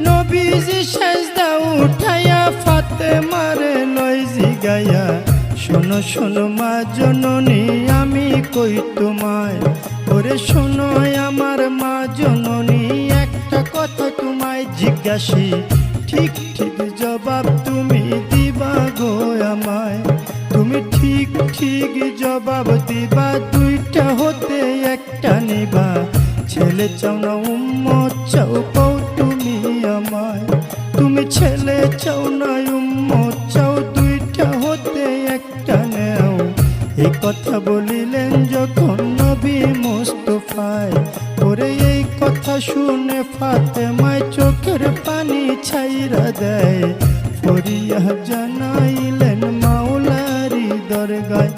নবীজি সেজদা উঠাইয়া ফাতেমারে লই জিগাইয়া, শোনো শোনো মা জননী আমি কই তোমায়, ওরে শোনো আমার মা জননী একটা কথা তোমায় জিজ্ঞাসি, ঠিক ঠিক জবাব তুমি দিবা গো আমায়, তুমি ঠিক ঠিক জবাব দিবা, দুইটা হতে একটা নিবা, ছেলে চাও না উম্মত চাও কও তুমি আমায়, তুমি ছেলে চাও না উম্মত চাও, দুইটা হতে একটা নেও। এই কথা বলিলেন যখন নবী মুস্তাফায়, ওরে এই কথা শুনে ফাতেমায় চোখের পানি ছাইরা দেয়, ফরিয়া জানাইলেন মাওলারি দরগায়।